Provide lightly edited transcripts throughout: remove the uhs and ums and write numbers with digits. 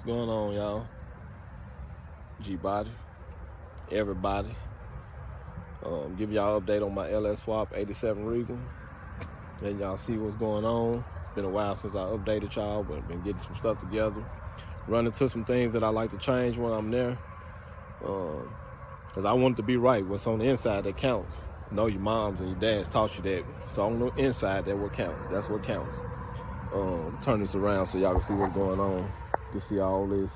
What's going on, y'all? Gbody, everybody. Give y'all an update on my LS Swap 87 Regal. Letting y'all see what's going on. It's been a while since I updated y'all, but been getting some stuff together. Running into some things that I like to change when I'm there. Because I want it to be right. What's on the inside that counts. I know your moms and your dads taught you that. So on the inside, that's what counts. Turn this around so y'all can see what's going on. You can see all that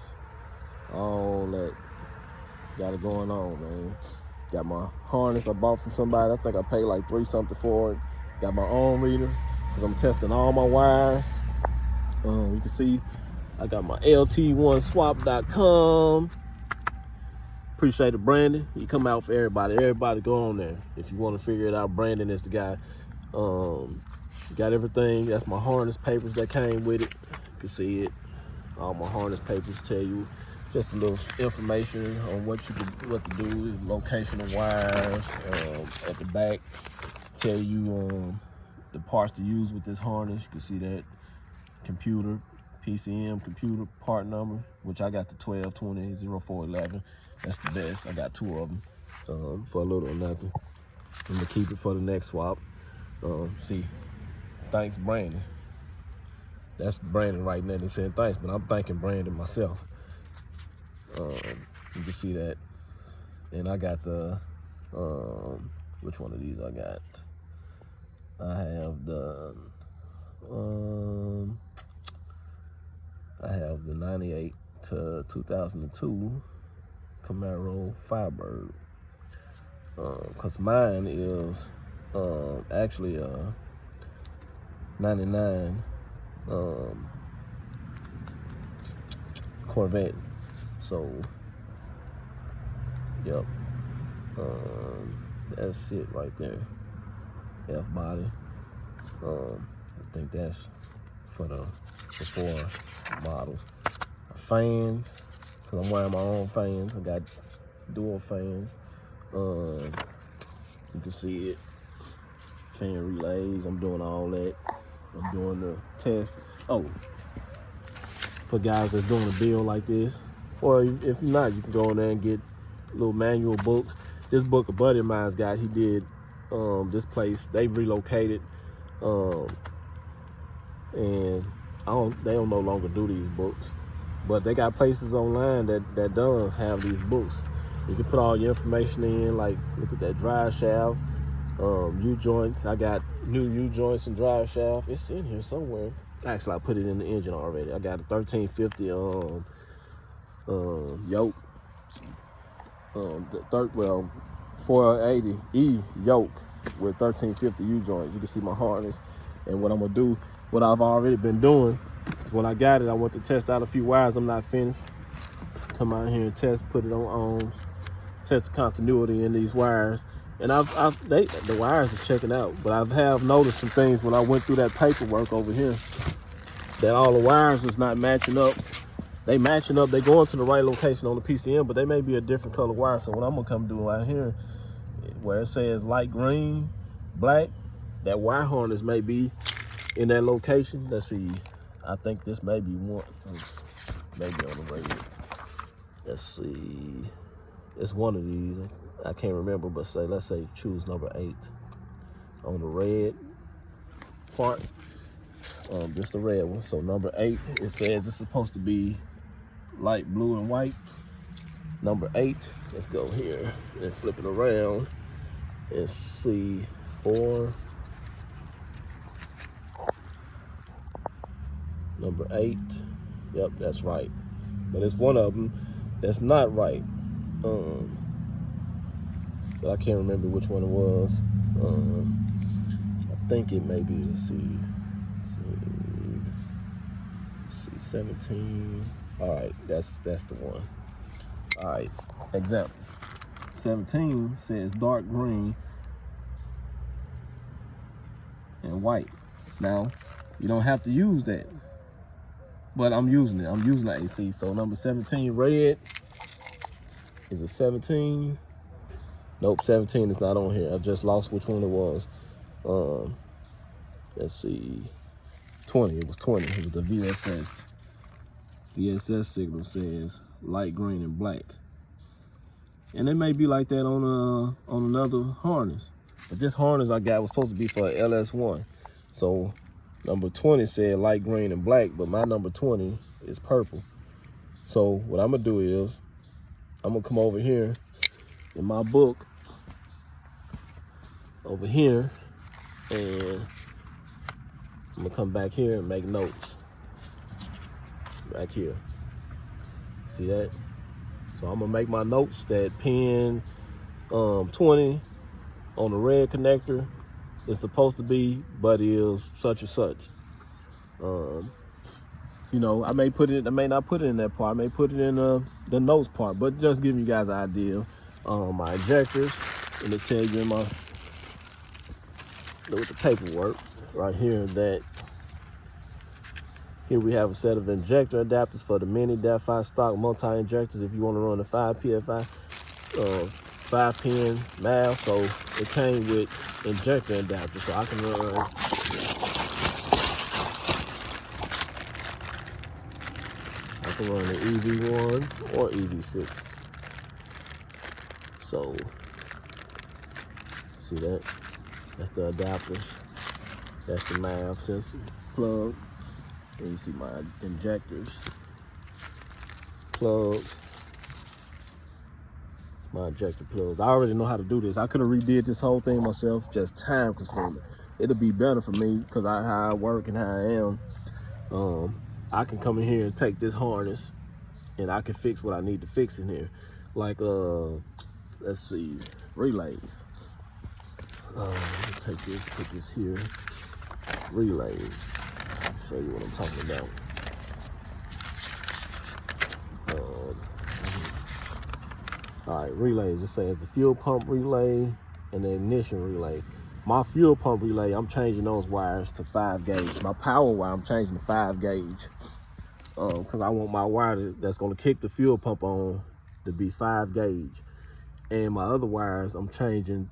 got it going on, man. Got my harness I bought from somebody. I think I paid like $3 something for it. Got my own reader because I'm testing all my wires. You can see I got my LT1swap.com. Appreciate the branding. He come out for everybody. Everybody go on there if you want to figure it out. Brandon is the guy. Got everything. That's my harness papers that came with it. You can see it. All my harness papers tell you just a little information on what to do, location of wires. At the back, tell you the parts to use with this harness. You can see that computer, PCM computer part number, which I got the 1220-0411. That's the best. I got 2 of them for a little or nothing. I'm gonna keep it for the next swap. See, thanks Brandon. That's Brandon right there. He said thanks, but I'm thanking Brandon myself. You can see that. And I got the, which one of these I got? I have the 98 to 2002 Camaro Firebird. Cause mine is actually a 99 Corvette. So yep, that's it right there. F body. I think that's for the before models. Fans, cause I'm wearing my own fans. I got dual fans. You can see it. Fan relays. I'm doing all that. I'm doing the test. Oh, for guys that's doing a build like this, or if you're not, you can go in there and get little manual books. This book a buddy of mine's got, he did this place. They relocated, and they don't no longer do these books, but they got places online that does have these books. You can put all your information in, like look at that drive shaft, U-joints. I got new U-joints and drive shaft. It's in here somewhere. Actually, I put it in the engine already. I got a 1350 yoke. The 480E yoke with 1350 U-joints. You can see my harness. And what I'm gonna do, what I've already been doing, is when I got it, I went to test out a few wires. I'm not finished. Come out here and test, put it on ohms, test the continuity in these wires. And the wires are checking out, but I have noticed some things when I went through that paperwork over here, that all the wires is not matching up. They matching up, they going to the right location on the PCM, but they may be a different color wire. So what I'm gonna come do out here, where it says light green, black, that wire harness may be in that location. Let's see, I think this may be one, maybe on the way. Let's see, it's one of these. I can't remember, but let's say choose number 8 on the red part. Just the red one. So number 8, it says it's supposed to be light blue and white. Number 8, let's go here and flip it around and see 4. Number 8, yep, that's right. But it's one of them that's not right. But I can't remember which one it was. I think it may be, let's see, 17. All right, that's the one. All right, example. 17 says dark green and white. Now, you don't have to use that, but I'm using it. I'm using the AC. So number 17, red. Is it 17? Nope, 17 is not on here. I just lost which one it was. Let's see, 20. It was 20. It was the VSS. ESS signal says light green and black. And it may be like that on another harness. But this harness I got was supposed to be for LS1. So number 20 said light green and black, but my number 20 is purple. So what I'm gonna do is, I'm gonna come over here in my book, over here, and I'm gonna come back here and make notes. Back here. See that? So I'm gonna make my notes that pin 20 on the red connector is supposed to be, but is such and such. You know, I may not put it in that part. I may put it in the notes part, but just giving you guys an idea. My injectors, let me tell you in my, with the paperwork right here, that here we have a set of injector adapters for the mini DAF5 stock multi-injectors if you want to run the 5 PFI 5-pin MAV. So it came with injector adapters, so I can run the EV1 or EV6. So see that? That's the adapters. That's the MAV sensor plug. And you see my injectors plugs. My injector plugs. I already know how to do this. I could have redid this whole thing myself, just time consuming. It'll be better for me because how I work and how I am. I can come in here and take this harness and I can fix what I need to fix in here. Like, let's see, relays. Take this, put this here. Relays. I'll show you what I'm talking about. All right, relays. It says the fuel pump relay and the ignition relay. My fuel pump relay, I'm changing those wires to 5 gauge. My power wire, I'm changing to 5 gauge. Because I want my wire that's going to kick the fuel pump on to be 5 gauge. And my other wires, I'm changing,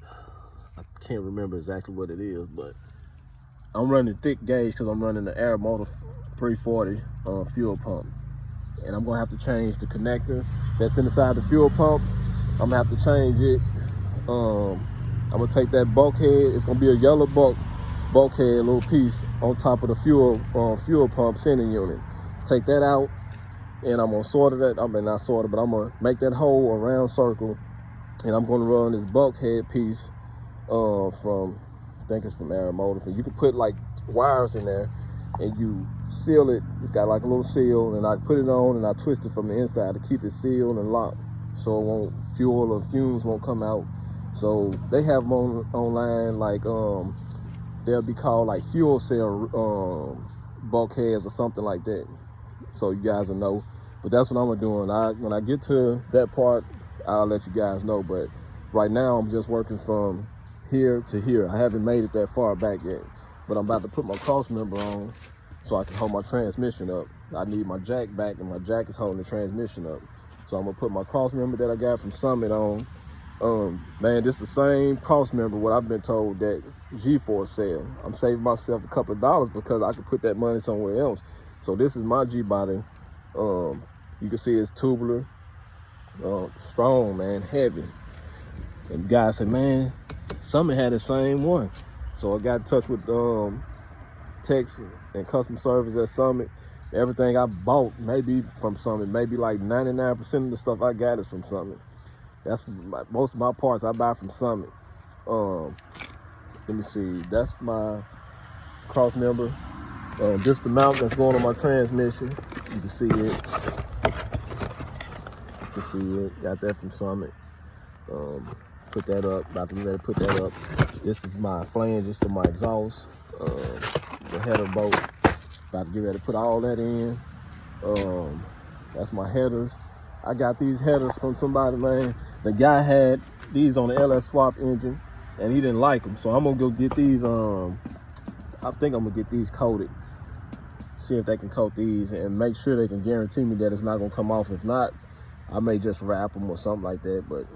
I can't remember exactly what it is, but I'm running thick gauge because I'm running the Air Motor 340 fuel pump. And I'm going to have to change the connector that's inside the fuel pump. I'm going to have to change it. I'm going to take that bulkhead. It's going to be a yellow bulkhead little piece on top of the fuel pump sending unit. Take that out, and I'm going to solder that. I mean, not solder, but I'm going to make that hole a round circle, and I'm going to run this bulkhead piece from, I think it's from Air Motor. You can put like wires in there, and you seal it. It's got like a little seal, and I put it on and I twist it from the inside to keep it sealed and locked, so it won't, fuel or fumes won't come out. So they have them online, like they'll be called like fuel cell bulkheads or something like that. So you guys will know. But that's what I'm doing. When I get to that part, I'll let you guys know. But right now I'm just working from here to here. I haven't made it that far back yet. But I'm about to put my cross member on so I can hold my transmission up. I need my jack back, and my jack is holding the transmission up. So I'm gonna put my cross member that I got from Summit on. Man, this is the same cross member what I've been told that G-Force sell. I'm saving myself a couple of dollars because I could put that money somewhere else. So this is my G-body. You can see it's tubular, strong, man, heavy. And the guy said, man, Summit had the same one. So I got in touch with techs and customer service at Summit. Everything I bought maybe from Summit, maybe like 99% of the stuff I got is from Summit. That's most of my parts I buy from Summit. Let me see, that's my cross member. Just the mount that's going on my transmission. You can see it. You can see it. Got that from Summit. Put that up. About to be ready to put that up. This is my flanges to my exhaust. The header bolt. About to get ready to put all that in. That's my headers. I got these headers from somebody, man. The guy had these on the LS Swap engine, and he didn't like them. So I'm gonna go get these. I think I'm gonna get these coated. See if they can coat these and make sure they can guarantee me that it's not gonna come off. If not, I may just wrap them or something like that. But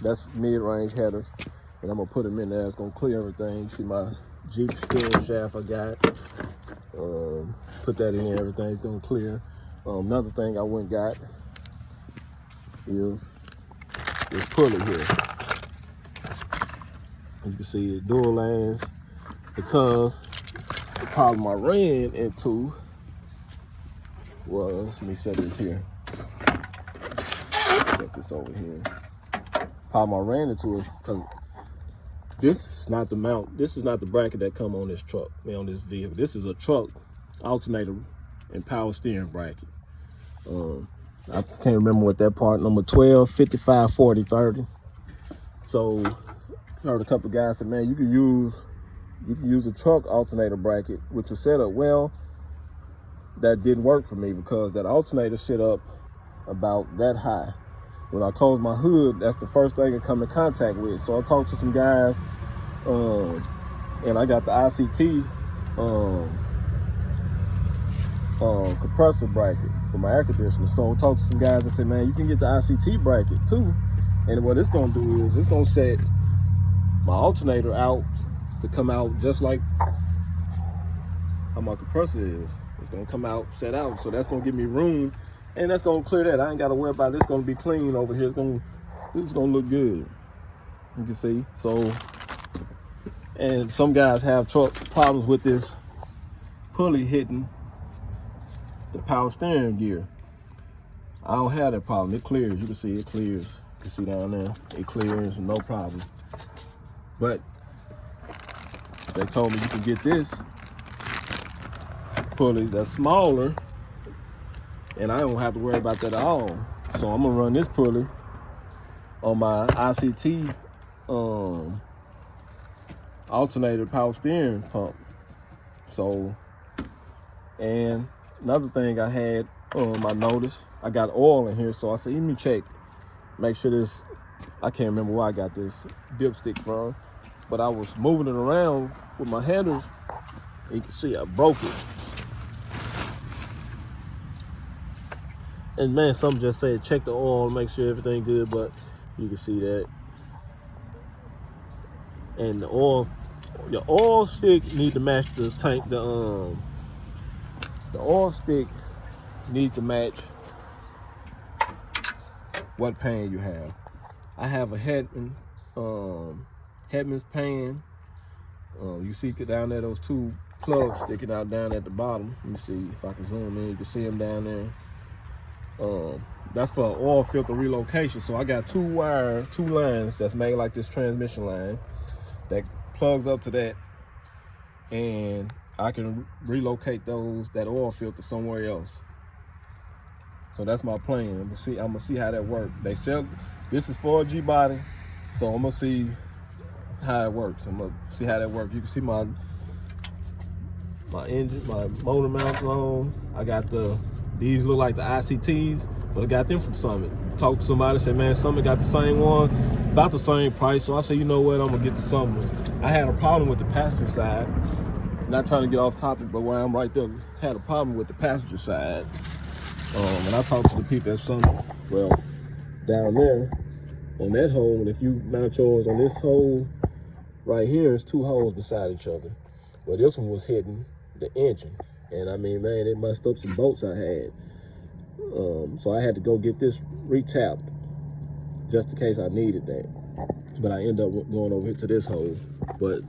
that's mid-range headers, and I'm gonna put them in there. It's gonna clear everything. You see my Jeep steering shaft I got. Put that in, everything's gonna clear. Another thing I went and got is this pulley here. You can see it dual lands, because the problem I ran into was, let me set this here. Set this over here. Problem I ran into is because this is not the mount, this is not the bracket that come on this truck, on this vehicle. This is a truck alternator and power steering bracket. I can't remember what that part number 12, 55, 40, 30. So I heard a couple of guys say, man, you can use a truck alternator bracket with your setup. Well, that didn't work for me because that alternator sit up about that high. When I close my hood, that's the first thing I come in contact with. So I talked to some guys, and I got the ICT compressor bracket for my air conditioner. So I talked to some guys and said, man, you can get the ICT bracket too. And what it's gonna do is it's gonna set my alternator out to come out just like how my compressor is. It's gonna come out, set out. So that's gonna give me room, and that's gonna clear that. I ain't gotta worry about it. It's gonna be clean over here. It's gonna look good. You can see. So, and some guys have truck problems with this pulley hitting the power steering gear. I don't have that problem. It clears. You can see it clears. You can see down there. It clears, no problem. But they told me you can get this pulley that's smaller, and I don't have to worry about that at all. So I'm gonna run this pulley on my ICT alternator power steering pump. So, and another thing I had, I noticed I got oil in here, so I said, let me check, make sure this, I can't remember where I got this dipstick from, but I was moving it around with my handles, and you can see I broke it. And man, some just said check the oil, make sure everything good, but you can see that. And the oil, your oil stick need to match the tank. The oil stick need to match what pan you have. I have a Hetman's pan. You see down there those two plugs sticking out down at the bottom. Let me see if I can zoom in. You can see them down there. That's for oil filter relocation. So I got two lines that's made like this transmission line that plugs up to that, and I can relocate that oil filter somewhere else. So that's my plan. I'm gonna see how that works. They sell, this is for a Gbody, so I'm gonna see how it works. I'm gonna see how that works. You can see my engine, my motor mounts on. I got these look like the ICTs, but I got them from Summit. Talked to somebody, said, man, Summit got the same one, about the same price. So I said, you know what, I'm gonna get the Summit. I had a problem with the passenger side. Not trying to get off topic, but where I'm right there, had a problem with the passenger side. And I talked to the people at Summit. Well, down there, on that hole, and if you mount yours on this hole right here, it's two holes beside each other. Well, this one was hitting the engine. And I mean, man, it messed up some bolts I had. So I had to go get this retapped just in case I needed that. But I ended up going over here to this hole. But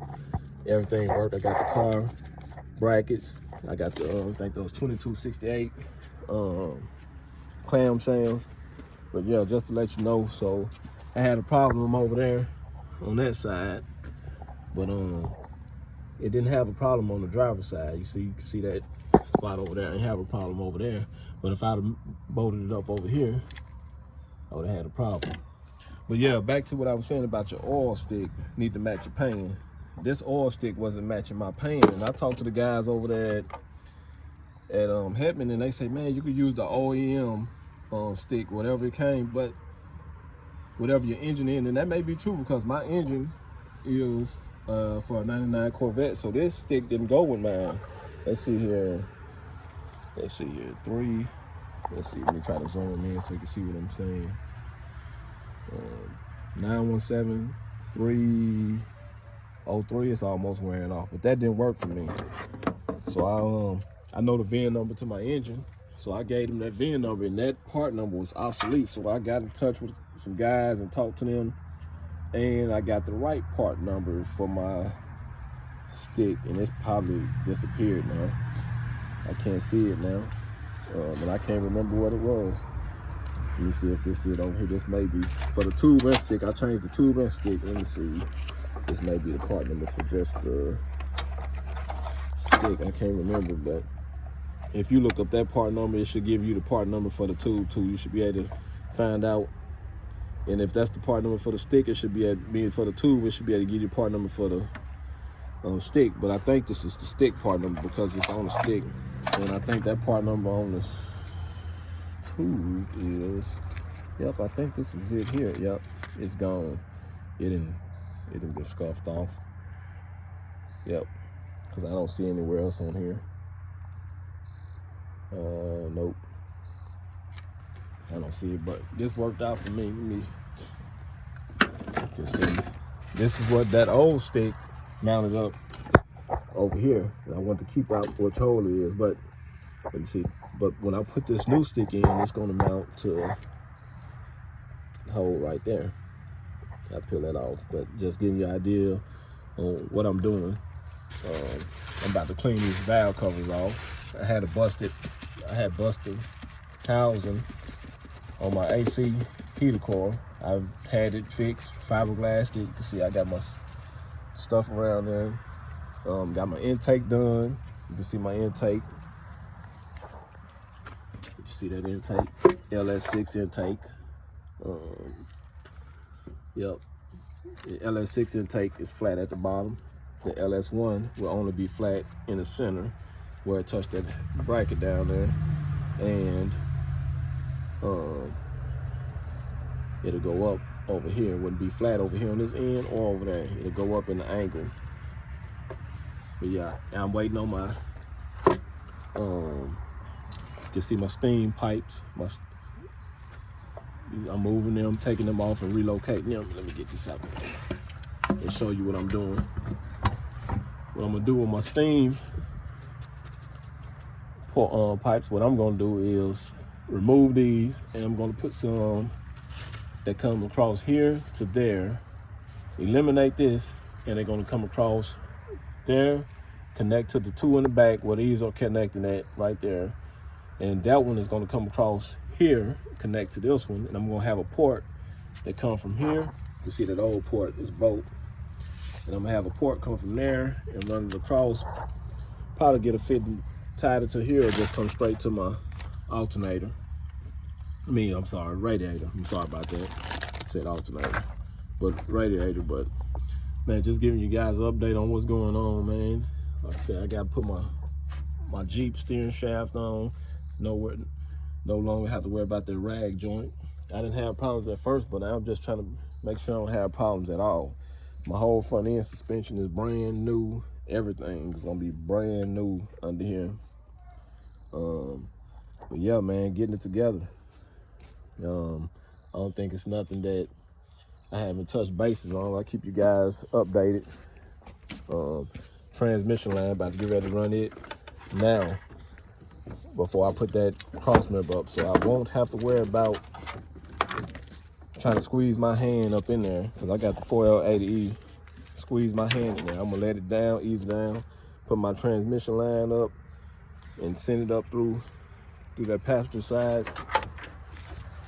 everything worked. I got the car brackets. I got the, I think those 2268 clamshells. But yeah, just to let you know, so I had a problem over there on that side. But it didn't have a problem on the driver's side. You can see that spot over there. I didn't have a problem over there. But if I'd have bolted it up over here, I would have had a problem. But yeah, back to what I was saying about your oil stick, need to match your pan. This oil stick wasn't matching my pan. And I talked to the guys over there at Hetman, and they say, man, you could use the OEM stick, whatever it came, but whatever your engine in. And that may be true because my engine is for a 99 Corvette, so this stick didn't go with mine. Let's see here, 3, let's see, let me try to zoom in so you can see what I'm saying. 917 303, it's almost wearing off, but that didn't work for me. So I know the VIN number to my engine, so I gave them that VIN number, and that part number was obsolete. So I got in touch with some guys and talked to them, and I got the right part number for my stick, and it's probably disappeared now. I can't see it now, and I can't remember what it was. Let me see if this is over here. This may be for the tube and stick. I changed the tube and stick. Let me see. This may be the part number for just the stick. I can't remember, but if you look up that part number, it should give you the part number for the tube too. You should be able to find out. And if that's the part number for the stick, it should be for the tube. It should be able to give you the part number for the stick. But I think this is the stick part number because it's on the stick. And I think that part number on the tube is, yep, I think this was it here. Yep, it's gone. It didn't get scuffed off. Yep, because I don't see anywhere else on here. Nope, I don't see it, but this worked out for me. Let me see. This is what that old stick mounted up over here. And I want to keep out which hole it is, but let me see. But when I put this new stick in, it's gonna mount to the hole right there. I peel that off, but just giving you an idea on what I'm doing. I'm about to clean these valve covers off. I had busted housing on my AC heater coil. I've had it fixed, fiberglassed it. You can see I got my stuff around there. Got my intake done. You can see my intake. You see that intake, LS6 intake. Yep, the LS6 intake is flat at the bottom. The LS1 will only be flat in the center where it touched that bracket down there. And it'll go up over here. It wouldn't be flat over here on this end or over there. It'll go up in the angle. But yeah, I'm waiting on my, you can see my steam pipes. I'm moving them, taking them off and relocating them. Let me get this out and show you what I'm doing. What I'm gonna do with my steam pipes, what I'm gonna do is remove these, and I'm gonna put some that come across here to there, eliminate this, and they're gonna come across there, connect to the two in the back where these are connecting at right there. And that one is gonna come across here, connect to this one, and I'm gonna have a port that come from here. You see that old port is bolt. And I'm gonna have a port come from there and run it across, probably get a fitting tied it to here or just come straight to my alternator. I'm sorry, radiator. I'm sorry about that. I said alternator, but radiator. But man, just giving you guys an update on what's going on, man. Like I said, I gotta put my Jeep steering shaft on. No longer have to worry about the rag joint. I didn't have problems at first, but I'm just trying to make sure I don't have problems at all. My whole front end suspension is brand new. Everything is gonna be brand new under here. But yeah, man, getting it together. I don't think it's nothing that I haven't touched bases on. I keep you guys updated. Transmission line, about to get ready to run it now before I put that cross member up, so I won't have to worry about trying to squeeze my hand up in there, because I got the 4L80E. Squeeze my hand in there. I'm gonna let it down, ease down, put my transmission line up, and send it up through that passenger side.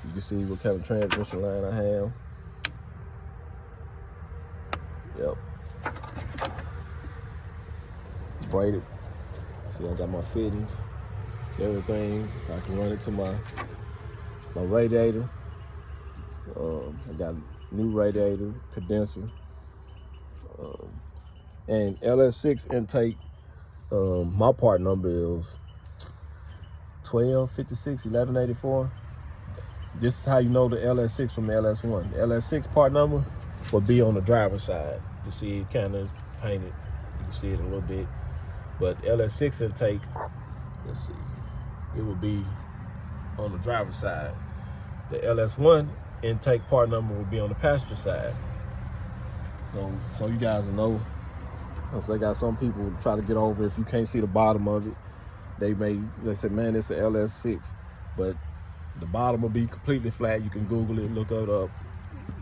You can see what kind of transmission line I have. Yep. Braided. See, I got my fittings, everything. I can run it to my radiator. I got a new radiator, condenser. And LS6 intake, my part number is 1256 1184. This is how you know the LS6 from the LS1. The LS6 part number will be on the driver's side. You see it kind of painted. You can see it a little bit. But LS6 intake, let's see, it will be on the driver's side. The LS1 intake part number will be on the passenger side. So you guys will know So they got some people try to get over if you can't see the bottom of it. They say, man, it's an LS6, but the bottom will be completely flat. You can Google it, look it up.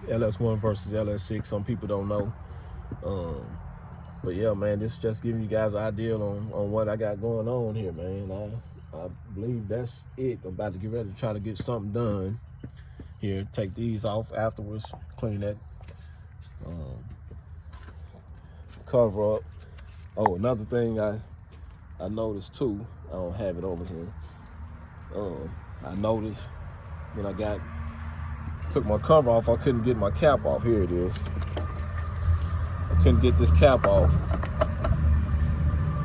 LS1 versus LS6. Some people don't know. But yeah, man, this is just giving you guys an idea on what I got going on here, man. I believe that's it. I'm about to get ready to try to get something done here. Take these off afterwards, clean that cover up. Oh, another thing I noticed too, I don't have it over here. I noticed when I took my cover off, I couldn't get my cap off. Here it is. I couldn't get this cap off.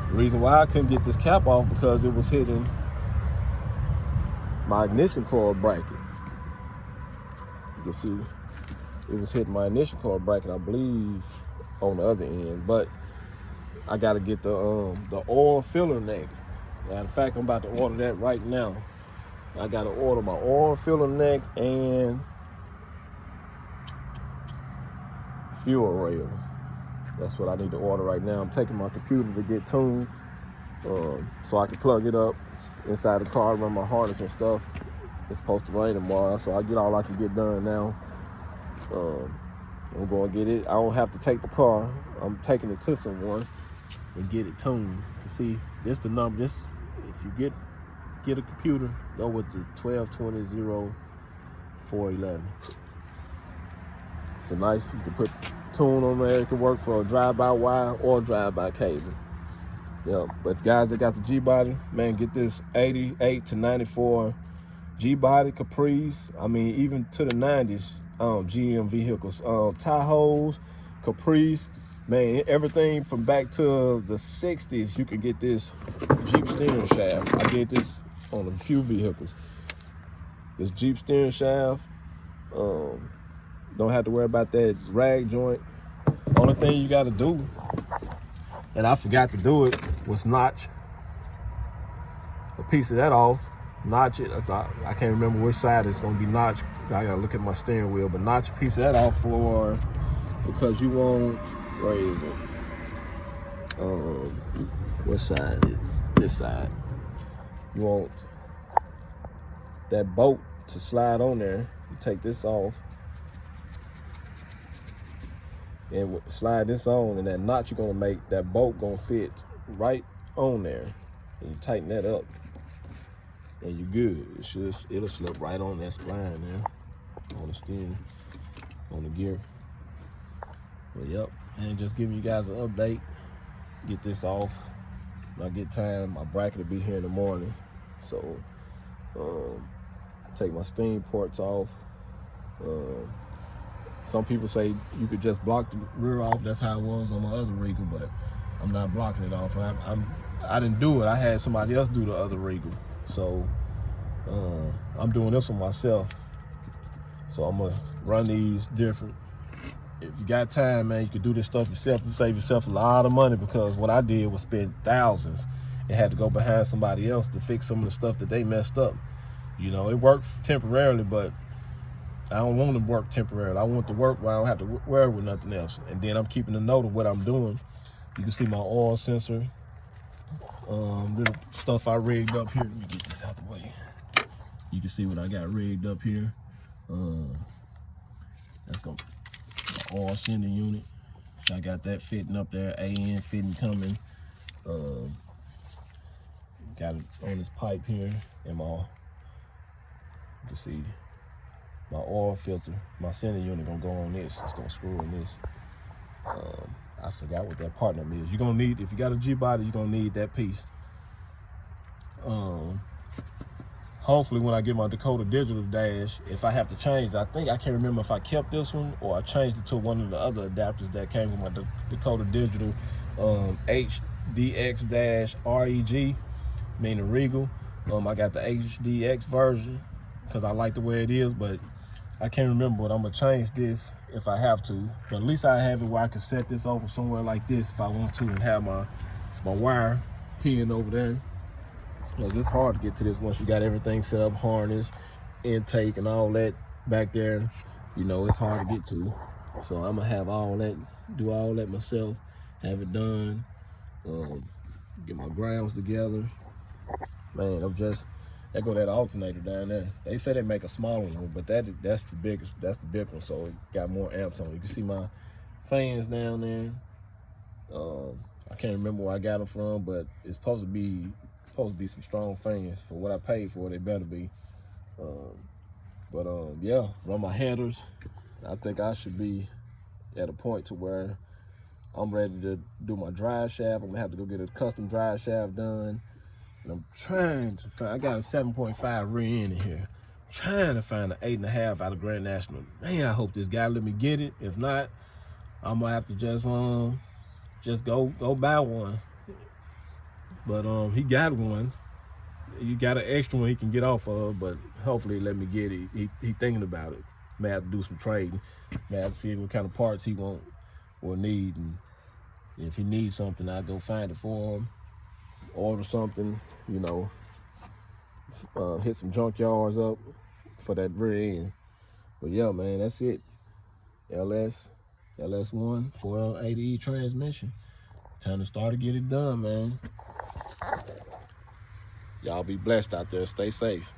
The reason why I couldn't get this cap off because it was hitting my ignition cord bracket. You can see it was hitting my ignition cord bracket, I believe, on the other end. But I got to get the oil filler neck. Matter of fact, I'm about to order that right now. I got to order my oil filler neck and fuel rails. That's what I need to order right now. I'm taking my computer to get tuned so I can plug it up inside the car, run my harness and stuff. It's supposed to rain tomorrow, so I get all I can get done now. I'm going to get it. I don't have to take the car. I'm taking it to someone and get it tuned. You see, this the number. This, if you get a computer, go with the 1220-0411. So nice. You can put tune on there. It can work for a drive-by wire or drive-by cable. Yeah, but guys that got the G-Body, man, get this 88 to 94 G-Body Caprice. I mean, even to the 90s GM vehicles, Tahoes, Caprice, man, everything from back to the 60s. You can get this Jeep steering shaft. I did this on a few vehicles. This Jeep steering shaft. Don't have to worry about that rag joint. Only thing you got to do, and I forgot to do it, was notch a piece of that off. Notch it. I can't remember which side it's gonna be notched. I gotta look at my steering wheel, but notch a piece of that off because you won't raise it. What side is this side? You want that bolt to slide on there. You take this off and slide this on, and that notch you're gonna make, that bolt gonna fit right on there, and you tighten that up, and you're good. It'll slip right on that spline there, on the steering, on the gear. But yep, and just giving you guys an update. Get this off. When I get time, my bracket will be here in the morning. So take my steam ports off. Some people say you could just block the rear off. That's how it was on my other Regal, but I'm not blocking it off. I didn't do it. I had somebody else do the other Regal. So I'm doing this one myself. So I'm gonna run these different. If you got time, man, you can do this stuff yourself. You save yourself a lot of money, because what I did was spend thousands and had to go behind somebody else to fix some of the stuff that they messed up. You know, it worked temporarily, but I don't want to work temporarily. I want to work where I don't have to wear with nothing else. And then I'm keeping a note of what I'm doing. You can see my oil sensor, little stuff I rigged up here. Let me get this out the way. You can see what I got rigged up here. That's going to my oil sending unit. So I got that fitting up there, AN fitting coming. Got it on this pipe here, and you can see my oil filter, my sending unit gonna go on this. It's gonna screw in this. I forgot what that part number is. You're gonna need, if you got a G-Body, you're gonna need that piece. Hopefully when I get my Dakota Digital dash, if I have to change, I can't remember if I kept this one or I changed it to one of the other adapters that came with my Dakota Digital HDX-REG, meaning Regal. I got the HDX version because I like the way it is, but I can't remember, but I'm gonna change this if I have to. But at least I have it where I can set this over somewhere like this if I want to, and have my wire pinned over there. Because it's hard to get to this once you got everything set up, harness, intake, and all that back there. You know, it's hard to get to. So I'm gonna have all that, do all that myself, have it done, get my grounds together. Man, I'm just, there go that alternator down there. They say they make a smaller one, but that's the biggest, that's the big one, so it got more amps on it. You can see my fans down there. I can't remember where I got them from, but it's supposed to be some strong fans. For what I paid for, they better be. Yeah, run my headers. I think I should be at a point to where I'm ready to do my drive shaft. I'm gonna have to go get a custom drive shaft done. And I'm trying to find, I got a 7.5 rear end in here. I'm trying to find an 8.5 out of Grand National. Man, I hope this guy let me get it. If not, I'm gonna have to just go buy one. But he got one. You got an extra one he can get off of, but hopefully he let me get it. He thinking about it. May have to do some trading. May have to see what kind of parts he want or need. And if he needs something, I'll go find it for him. Order something, you know, hit some junkyards up for that rear end. But yeah, man, that's it. LS1 4L80E transmission. Time to start to get it done, man. Y'all be blessed out there. Stay safe.